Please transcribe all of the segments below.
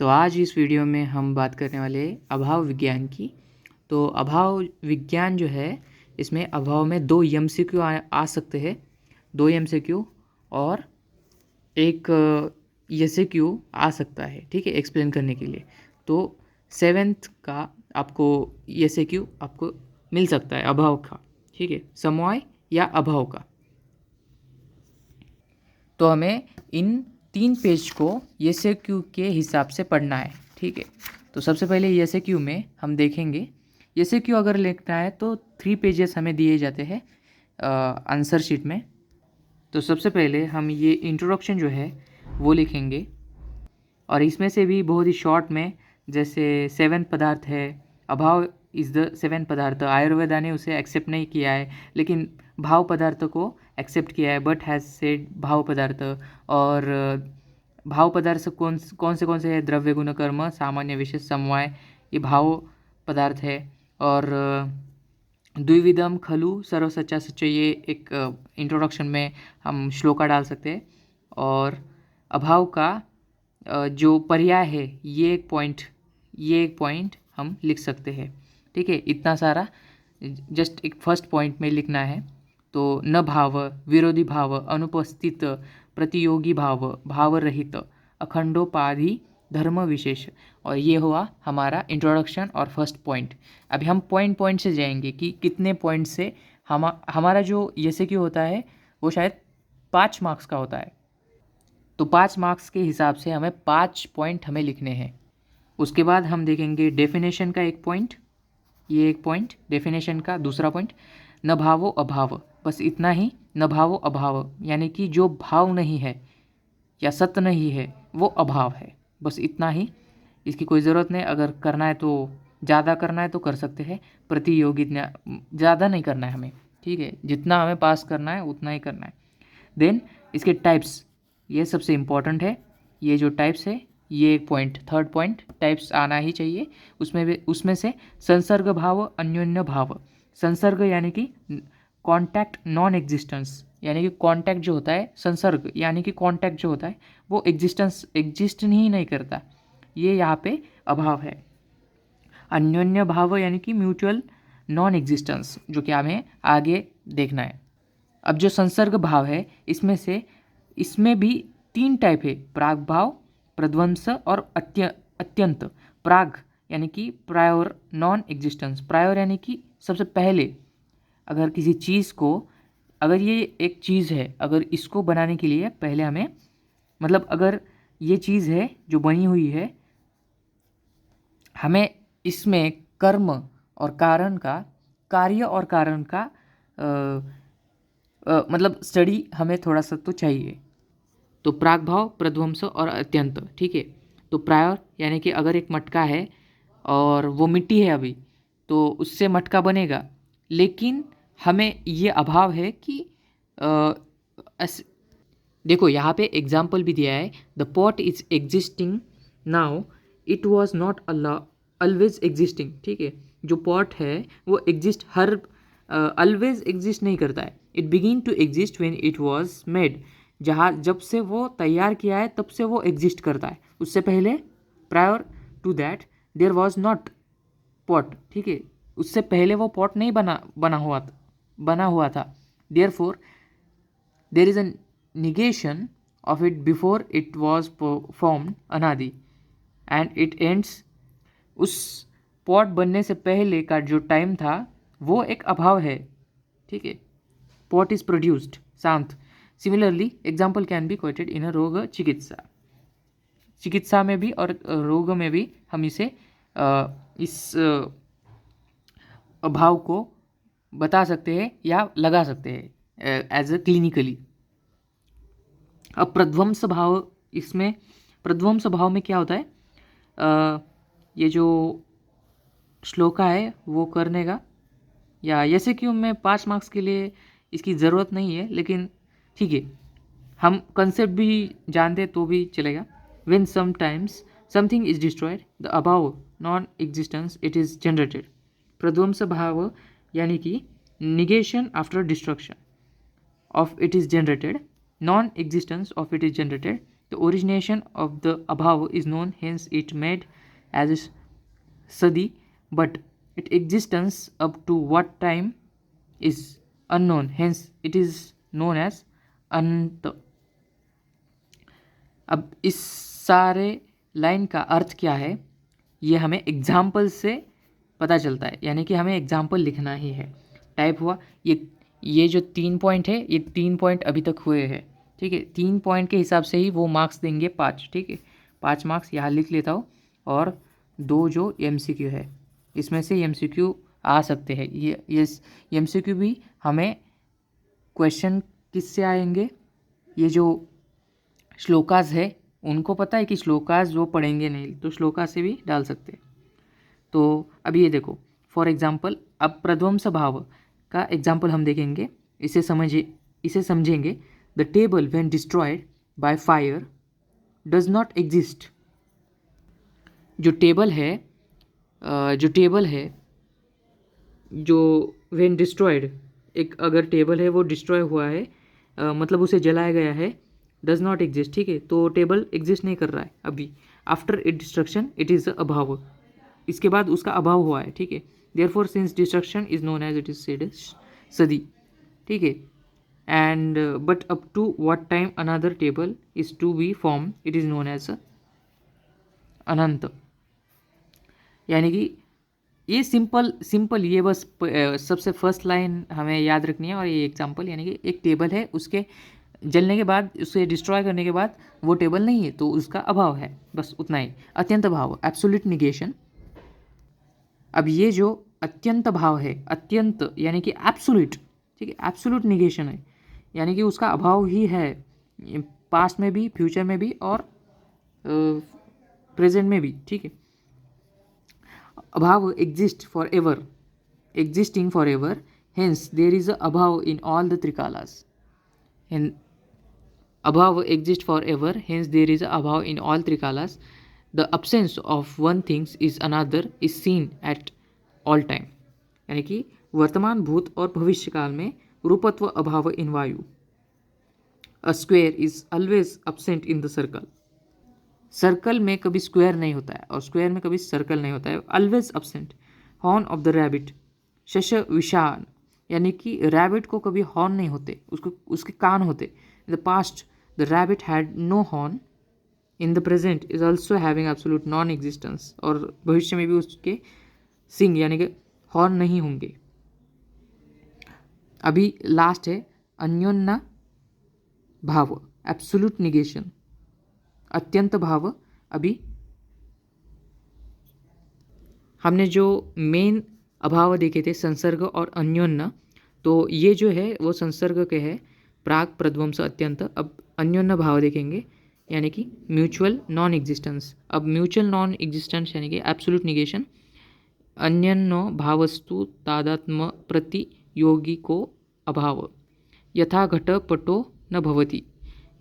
तो आज इस वीडियो में हम बात करने वाले हैं अभाव विज्ञान की। तो अभाव विज्ञान जो है, इसमें अभाव में 2 एमसीक्यू आ सकते हैं, 2 एमसीक्यू और एक एसएक्यू आ सकता है, ठीक है, एक्सप्लेन करने के लिए। तो 7th का आपको एसएक्यू आपको मिल सकता है अभाव का, ठीक है, समवाय या अभाव का। तो हमें इन 3 पेज को एसएक्यू के हिसाब से पढ़ना है, ठीक है। तो सबसे पहले एसएक्यू में हम देखेंगे, एसएक्यू अगर लिखना है तो 3 पेजेस हमें दिए जाते हैं आंसर शीट में। तो सबसे पहले हम ये इंट्रोडक्शन जो है वो लिखेंगे, और इसमें से भी बहुत ही शॉर्ट में, जैसे 7 पदार्थ है, अभाव इज़ द 7 पदार्थ, आयुर्वेदा ने उसे एक्सेप्ट नहीं किया है लेकिन भाव पदार्थ को एक्सेप्ट किया है, बट हैज़ सेड भाव पदार्थ। और भाव पदार्थ कौन से है, द्रव्य गुण कर्म सामान्य विशेष समवाय, ये भाव पदार्थ है। और द्विविधम खलु सर्व सच्चा सच्चा, ये एक इंट्रोडक्शन में हम श्लोका डाल सकते हैं। और अभाव का जो पर्याय है, ये एक पॉइंट हम लिख सकते हैं, ठीक है। इतना सारा जस्ट एक फर्स्ट पॉइंट में लिखना है। तो न भाव, विरोधी भाव, अनुपस्थित, प्रतियोगी भाव, भाव रहित, अखंडोपाधि, धर्म विशेष। और ये हुआ हमारा इंट्रोडक्शन और फर्स्ट पॉइंट। अभी हम पॉइंट से जाएंगे कि कितने पॉइंट से हमारा जो जैसे कि होता है वो शायद 5 मार्क्स का होता है। तो 5 मार्क्स के हिसाब से हमें 5 पॉइंट हमें लिखने हैं। उसके बाद हम देखेंगे डेफिनेशन का एक पॉइंट, ये एक पॉइंट डेफिनेशन का। दूसरा पॉइंट न भावो अभाव, बस इतना ही, न भावो अभाव यानी कि जो भाव नहीं है या सत्य नहीं है वो अभाव है, बस इतना ही। इसकी कोई ज़रूरत नहीं, अगर करना है तो ज़्यादा करना है तो कर सकते हैं, प्रतियोगिता ज़्यादा नहीं करना है हमें, ठीक है, जितना हमें पास करना है उतना ही करना है। देन इसके टाइप्स, ये सबसे इम्पॉर्टेंट है, ये जो टाइप्स है, ये एक पॉइंट, थर्ड पॉइंट, टाइप्स आना ही चाहिए। उसमें से संसर्ग भाव, अन्योन्य भाव। संसर्ग यानी कि कॉन्टैक्ट नॉन एग्जिस्टेंस, यानी कि कॉन्टैक्ट जो होता है, संसर्ग यानी कि कॉन्टैक्ट जो होता है वो एग्जिस्ट ही नहीं करता, ये यहाँ पे अभाव है। अन्योन्य भाव यानी कि म्यूचुअल नॉन एग्जिस्टेंस, जो कि हमें आगे देखना है। अब जो संसर्ग भाव है, इसमें भी 3 टाइप है, प्राग भाव, प्रध्वंस और अत्यंत। प्राग यानी कि प्रायोर नॉन एग्जिस्टेंस, प्रायोर यानी कि सबसे पहले। अगर किसी चीज़ को, अगर ये एक चीज़ है, अगर इसको बनाने के लिए पहले हमें, मतलब अगर ये चीज़ है जो बनी हुई है, हमें इसमें कर्म और कारण का, कार्य और कारण का मतलब स्टडी हमें थोड़ा सा तो चाहिए। तो प्राग भाव, प्रध्वंस और अत्यंत, ठीक है। तो प्रायर यानी कि अगर एक मटका है और वो मिट्टी है अभी, तो उससे मटका बनेगा, लेकिन हमें ये अभाव है कि देखो यहाँ पे एग्जाम्पल भी दिया है, the pot is existing now, it was not always existing, ठीक है। जो पॉट है वो एग्जिस्ट हर ऑलवेज एग्जिस्ट नहीं करता है, it begin to exist when it was made, जहाँ जब से वो तैयार किया है तब से वो एग्जिस्ट करता है, उससे पहले prior to that there was not pot, ठीक है, उससे पहले वो पॉट नहीं बना हुआ था। Therefore there is a negation of it before it was formed, अनादि, and it ends, उस पॉट बनने से पहले का जो टाइम था वो एक अभाव है, ठीक है। पॉट इज प्रोड्यूस्ड, शांत। सिमिलरली एग्जाम्पल कैन बी क्वोटेड इन अ रोग चिकित्सा में भी और रोग में भी हम इसे इस अभाव को बता सकते हैं या लगा सकते हैं एज अ क्लिनिकली। अब प्रध्वंस भाव, इसमें प्रध्वंस भाव में क्या होता है, ये जो श्लोका है वो करने का, या जैसे कि मैं 5 मार्क्स के लिए इसकी ज़रूरत नहीं है, लेकिन ठीक है, हम कंसेप्ट भी जानते तो भी चलेगा। When sometimes something is destroyed, the अबाव non existence it is generated. प्रध्वंस भाव यानी कि negation after destruction of it is generated, non existence of it is generated. The origination of the अभाव is known, hence it made as a सदी, but it existence up to what time is unknown, hence it is known as अनंत। अब इस सारे line का अर्थ क्या है ये हमें एग्जाम्पल से पता चलता है, यानी कि हमें एग्जाम्पल लिखना ही है। टाइप हुआ ये जो 3 पॉइंट है, ये 3 पॉइंट अभी तक हुए हैं, ठीक है। 3 पॉइंट के हिसाब से ही वो मार्क्स देंगे 5, ठीक है। 5 मार्क्स यहाँ लिख लेता हूँ, और 2 जो MCQ है, इसमें से MCQ आ सकते हैं। ये MCQ भी हमें क्वेश्चन किससे आएंगे, ये जो श्लोकास है उनको पता है कि श्लोकास वो पढ़ेंगे नहीं, तो श्लोका से भी डाल सकते हैं। तो अब ये देखो, फॉर एग्जाम्पल अब प्रध्वंस भाव का एग्जाम्पल हम देखेंगे, इसे समझेंगे। The table when destroyed by fire does not exist. जो टेबल है जो व्हेन डिस्ट्रॉयड, एक अगर टेबल है वो डिस्ट्रॉय हुआ है, मतलब उसे जलाया गया है, डज नॉट एग्जिस्ट, ठीक है। तो टेबल एग्जिस्ट नहीं कर रहा है अभी। After it destruction it is अभाव, इसके बाद उसका अभाव हुआ है, ठीक है। Therefore since destruction is known as, it is said सदी, ठीक है। And but up to what time another table is to be form, it is known as अनंत। यानी कि ये सिंपल ये बस सबसे फर्स्ट लाइन हमें याद रखनी है। और ये एग्जाम्पल, यानी कि एक टेबल है, उसके जलने के बाद, उसे डिस्ट्रॉय करने के बाद वो टेबल नहीं है तो उसका अभाव है, बस उतना ही। अत्यंत भाव, एब्सोल्यूट निगेशन। अब ये जो अत्यंत भाव है, अत्यंत यानी कि एब्सोल्यूट, ठीक है, एब्सोल्यूट निगेशन है, यानी कि उसका अभाव ही है, पास्ट में भी, फ्यूचर में भी, और प्रेजेंट में भी, ठीक है। अभाव exist for ever, existing forever, hence there is a abhav in all the trikalas. And abhav exists forever, hence there is a abhav in all trikalas. The absence of one thing is another is seen at all time. यानी कि वर्तमान, भूत और भविष्य काल में रूपत्व अभाव इन वायु। अ square is always absent in the circle. Circle में कभी स्क्वायर नहीं होता है और स्क्वायर में कभी सर्कल नहीं होता है, always absent. Horn of the rabbit, शश विशान, यानी कि रैबिट को कभी हॉर्न नहीं होते, उसके कान होते। In the past the rabbit had no horn, in the present is also having absolute non existence, और भविष्य में भी उसके सिंग यानी कि हॉर्न नहीं होंगे। अभी लास्ट है अन्योन्य भाव, एब्सोल्यूट निगेशन। अत्यंत भाव, अभी हमने जो मेन अभाव देखे थे संसर्ग और अन्योन्य, तो ये जो है वो संसर्ग के है, प्राग, प्रध्वंस, अत्यंत। अब अन्योन्य भाव देखेंगे, यानी कि म्यूचुअल नॉन एग्जिस्टेंस। अब म्यूचुअल नॉन एग्जिस्टेंस यानी कि एब्सोल्यूट निगेशन। अन्योन्यो भावस्तु तादात्म प्रतियोगी को अभाव, यथा घट पटो न भवति।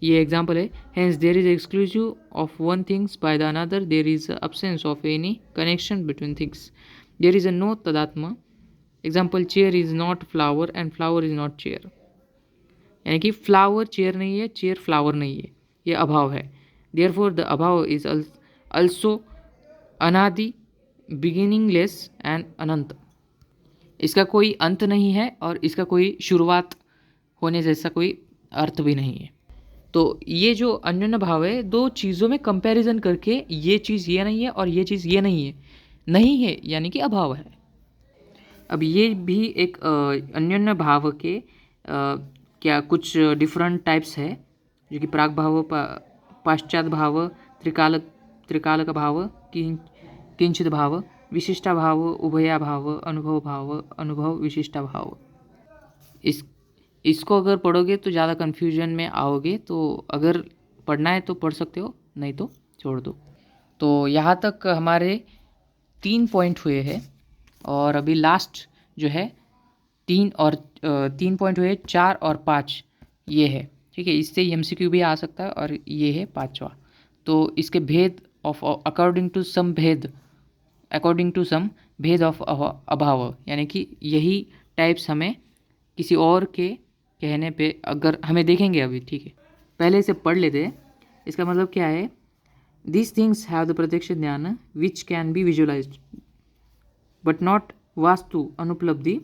ये एग्जाम्पल है। Hence there is exclusive of one things by the another, there is absence of any connection between things, there is a no तदात्मा। Example, chair is not flower and flower is not chair. यानी कि flower chair नहीं है, chair flower नहीं है, ये अभाव है। देयर फॉर द अभाव इज अल्सो अनादि, बिगिनिंगलेस एंड अनंत। इसका कोई अंत नहीं है और इसका कोई शुरुआत होने जैसा कोई अर्थ भी नहीं है। तो ये जो अन्योन्य भाव है, दो चीज़ों में कंपैरिजन करके ये चीज़ ये नहीं है और ये चीज़ ये नहीं है यानी कि अभाव है। अब ये भी एक अन्योन्य भाव के क्या कुछ डिफरेंट टाइप्स है, जो कि प्राग भाव, पाश्चात भाव, त्रिकालक भाव, किंचित भाव, विशिष्टा भाव, उभया भाव, अनुभव विशिष्टा भाव। इसको अगर पढ़ोगे तो ज़्यादा कन्फ्यूजन में आओगे, तो अगर पढ़ना है तो पढ़ सकते हो, नहीं तो छोड़ दो। तो यहाँ तक हमारे 3 पॉइंट हुए हैं, और अभी लास्ट जो है 3 पॉइंट हुए, 4 और 5 ये है, ठीक है। इससे MCQ भी आ सकता है, और ये है 5वां। तो इसके भेद ऑफ अकॉर्डिंग टू सम भेद ऑफ अभाव, यानी कि यही टाइप्स हमें किसी और के कहने पे अगर हमें देखेंगे अभी, ठीक है। पहले इसे पढ़ लेते हैं। इसका मतलब क्या है, दीज थिंग्स हैव द प्रत्यक्ष ज्ञान which can be visualised but not वास्तु अनुपलब्धि।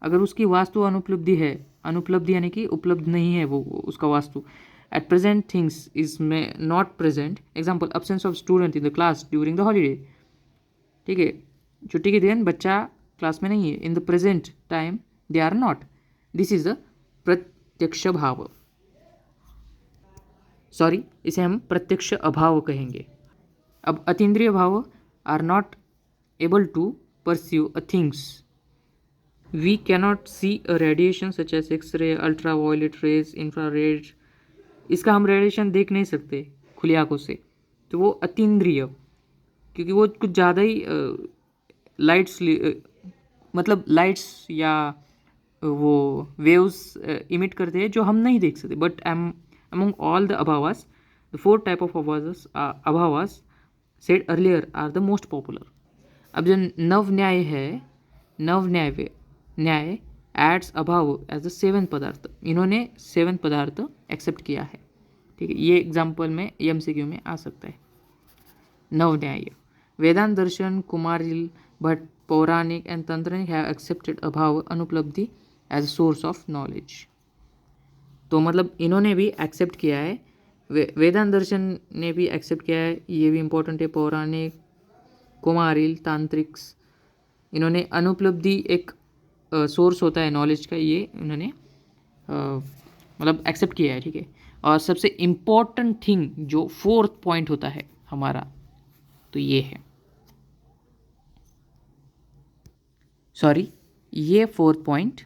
अगर उसकी वास्तु अनुपलब्धि है, अनुपलब्धि यानी कि उपलब्ध नहीं है वो उसका वास्तु, एट प्रेजेंट थिंग्स इज में not present, example absence of student in the class during the holiday. ठीक है, छुट्टी के दिन बच्चा क्लास में नहीं है, in the present time they are not, this is the प्रत्यक्ष भाव, सॉरी इसे हम प्रत्यक्ष अभाव कहेंगे। अब अतीन्द्रिय भाव are not able to pursue a things, we cannot see a radiation such as X ray, ultra violet rays, infrared, इसका हम रेडिएशन देख नहीं सकते खुली आंखों से, तो वो अतीन्द्रिय, क्योंकि वो कुछ ज़्यादा ही लाइट्स मतलब लाइट्स या वो वेव्स इमिट करते हैं जो हम नहीं देख सकते। But among all the abhavas, the four type of abhavas said earlier are the most popular। अब जो नव न्याय है, नव न्याय एड्स अभाव एज द सेवन पदार्थ, इन्होंने सेवन पदार्थ एक्सेप्ट किया है। ठीक है, ये एग्जाम्पल में एमसीक्यू में आ सकता है। नव न्याय, वेदांत दर्शन, कुमारिल भट्ट, पौराणिक एंड तंत्रिक हैव एक्सेप्टेड अभाव अनुपलब्धि as a source of knowledge. तो मतलब इन्होंने भी एक्सेप्ट किया है, वेदांत दर्शन ने भी एक्सेप्ट किया है, ये भी इम्पोर्टेंट है। पौराणिक, कुमारिल, तांत्रिक्स, इन्होंने अनुपलब्धि एक सोर्स होता है नॉलेज का, ये इन्होंने मतलब एक्सेप्ट किया है। ठीक है, और सबसे इम्पोर्टेंट थिंग जो फोर्थ पॉइंट होता है हमारा, तो ये है, सॉरी ये फोर्थ पॉइंट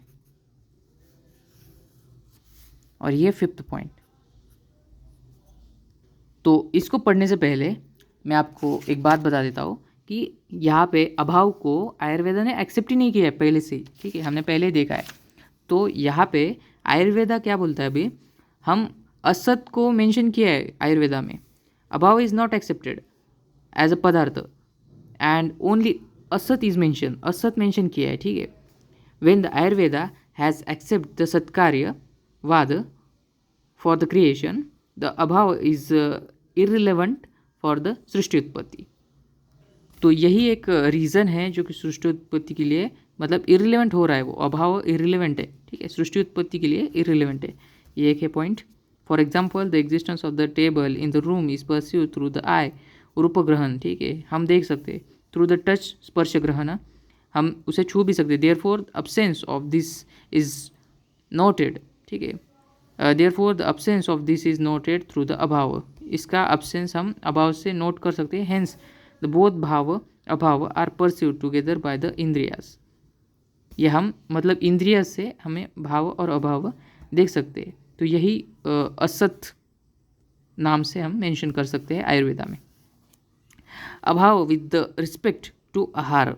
और ये फिफ्थ पॉइंट। तो इसको पढ़ने से पहले मैं आपको एक बात बता देता हूँ कि यहाँ पे अभाव को आयुर्वेदा ने एक्सेप्ट ही नहीं किया है पहले से ही। ठीक है, हमने पहले ही देखा है। तो यहाँ पे आयुर्वेदा क्या बोलता है अभी, हम असत को मेंशन किया है आयुर्वेदा में, अभाव is not accepted as a पदार्थ एंड ओनली असत इज मेंशन, असत मेंशन किया है। ठीक है, when the Ayurveda has accept the सत्कार्यवाद फॉर द क्रिएशन, द अभाव इज इररिलेवेंट फॉर द सृष्टि उत्पत्ति। तो यही एक रीज़न है जो कि सृष्टि उत्पत्ति के लिए मतलब इररिलेवेंट हो रहा है, वो अभाव इररिलेवेंट है। ठीक है, सृष्टि उत्पत्ति के लिए इररिलेवेंट है, ये एक है point. For example the existence of the table in the room is pursue through the eye, रूप ग्रहण। ठीक है, हम देख सकते हैं, थ्रू द टच स्पर्श ग्रहण, हम उसे छू भी सकते। Therefore absence of this is noted. ठीक है, therefore the absence of this is noted through the अभाव, इसका अब्सेंस हम अभाव से नोट कर सकते हैं। हेंस द बोथ भाव अभाव are pursued together by the इंद्रियास, ये हम मतलब इंद्रिय से हमें भाव और अभाव देख सकते हैं। तो यही असत नाम से हम मेंशन कर सकते हैं आयुर्वेदा में। अभाव विद द रिस्पेक्ट टू आहार,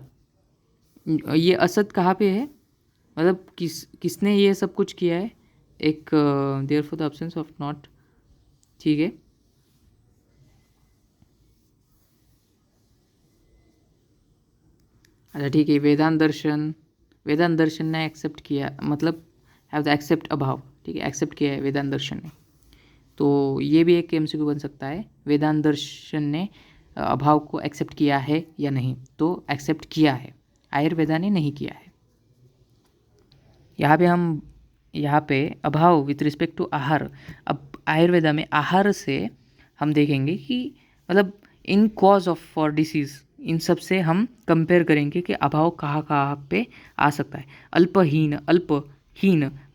ये असत कहाँ पे है, मतलब किसने ये सब कुछ किया है, एक therefore the absence of not. ठीक है, अच्छा ठीक है, वेदांत दर्शन ने एक्सेप्ट किया, मतलब हैव द एक्सेप्ट अभाव। ठीक है, एक्सेप्ट किया है वेदांत दर्शन ने, तो ये भी एक एमसीक्यू बन सकता है, वेदांत दर्शन ने अभाव को एक्सेप्ट किया है या नहीं। तो एक्सेप्ट किया है, आयुर्वेदा ने नहीं किया है। यहाँ पे अभाव विथ रिस्पेक्ट टू आहार, अब आयुर्वेदा में आहार से हम देखेंगे कि मतलब इन कॉज ऑफ फॉर डिसीज़, इन सब से हम कंपेयर करेंगे कि अभाव कहाँ कहाँ पे आ सकता है। अल्पहीन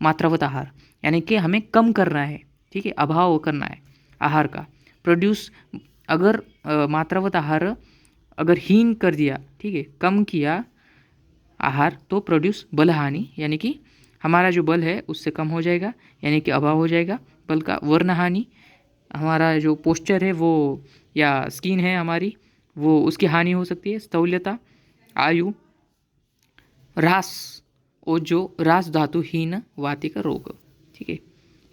मात्रावत आहार, यानी कि हमें कम करना है। ठीक है, अभाव करना है आहार का। प्रोड्यूस, अगर मात्रावत आहार अगर हीन कर दिया, ठीक है, कम किया आहार, तो प्रोड्यूस बलहानि, यानी कि हमारा जो बल है उससे कम हो जाएगा, यानी कि अभाव हो जाएगा बल का। वर्णहानि, हमारा जो पोस्चर है वो या स्किन है हमारी, वो उसकी हानि हो सकती है। स्थौल्यता, आयु, रास, और जो रास धातु हीन वातिक रोग। ठीक है,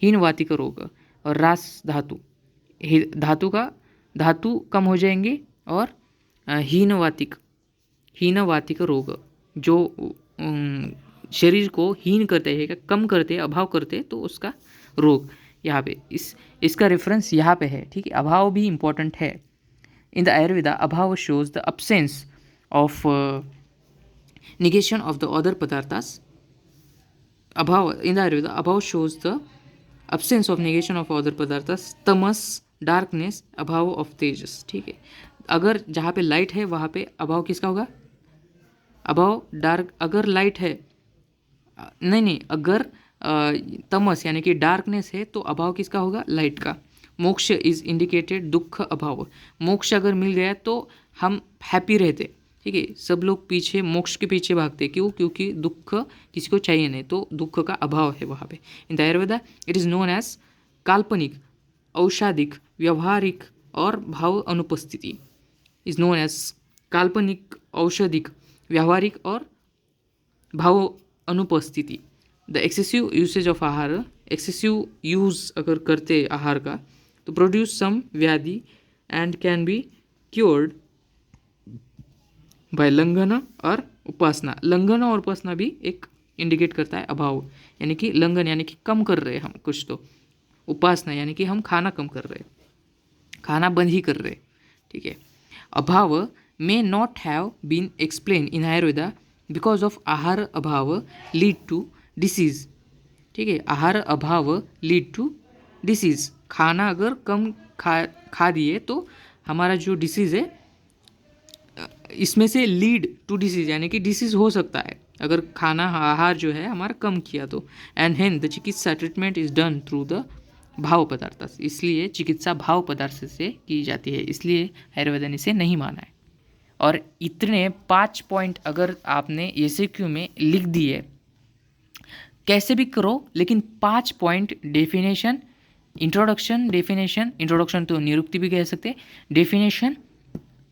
हीन वातिक रोग और रास धातु, धातु कम हो जाएंगे, और हीन वातिक रोग जो शरीर को हीन करते हैं, कम करते हैं, अभाव करते हैं, तो उसका रोग, यहाँ पे इसका रेफरेंस यहाँ पे है, ठीक है। अभाव भी इम्पोर्टेंट है। इन द आयुर्वेदा अभाव shows the absence of negation of the other padarthas. Abhav in the Ayurveda, abhav shows the absence of negation of other padarthas. Tamas darkness, अभाव ऑफ तेजस, ठीक है। अगर जहाँ पे लाइट है वहाँ पे अभाव किसका होगा? अभाव डार्क, अगर लाइट है नहीं अगर तमस यानी कि डार्कनेस है तो अभाव किसका होगा? लाइट का। मोक्ष इज इंडिकेटेड दुख अभाव, मोक्ष अगर मिल गया तो हम हैप्पी रहते, ठीक है। सब लोग पीछे मोक्ष के पीछे भागते, क्यों? क्योंकि दुख किसी को चाहिए नहीं, तो दुख का अभाव है वहाँ पे। In the Ayurveda it is known as काल्पनिक, औषाधिक, व्यवहारिक और भाव अनुपस्थिति। इज नोन एज काल्पनिक, औषधिक, व्यवहारिक और भाव अनुपस्थिति। द एक्सेसिव यूसेज ऑफ आहार, एक्सेसिव यूज अगर करते आहार का तो प्रोड्यूस सम व्याधि and can be cured by लंघन और उपासना। लंघन और उपासना भी एक इंडिकेट करता है अभाव, यानी कि लंघन यानी कि कम कर रहे हम कुछ, तो उपासना यानी कि हम खाना कम कर रहे, खाना बंद ही कर रहे, ठीक है। अभाव may not have been explain in Ayurveda because of आहार अभाव लीड टू डिसीज, ठीक है। आहार अभाव लीड टू डिसीज, खाना अगर कम खा दिए तो हमारा जो डिसीज़ है इसमें से लीड टू डिसीज यानी कि डिसीज हो सकता है अगर खाना आहार जो है हमारा कम किया तो। एंड हेन द चिकित्सा treatment is done through the भाव पदार्थ, इसलिए चिकित्सा भाव पदार्थ से की जाती है, इसलिए आयुर्वेद ने इसे नहीं माना है। और इतने 5 पॉइंट अगर आपने एमसीक्यू में लिख दिए, कैसे भी करो, लेकिन 5 पॉइंट डेफिनेशन, इंट्रोडक्शन तो निरुक्ति भी कह सकते, डेफिनेशन,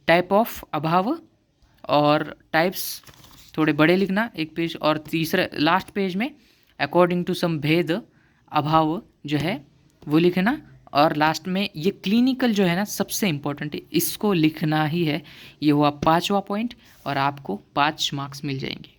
टाइप ऑफ अभाव और टाइप्स थोड़े बड़े लिखना एक पेज, और तीसरे लास्ट पेज में अकॉर्डिंग टू सम भेद अभाव जो है वो लिखना, और लास्ट में ये क्लिनिकल जो है ना सबसे इम्पोर्टेंट है, इसको लिखना ही है। ये हुआ 5वां पॉइंट और आपको 5 मार्क्स मिल जाएंगे।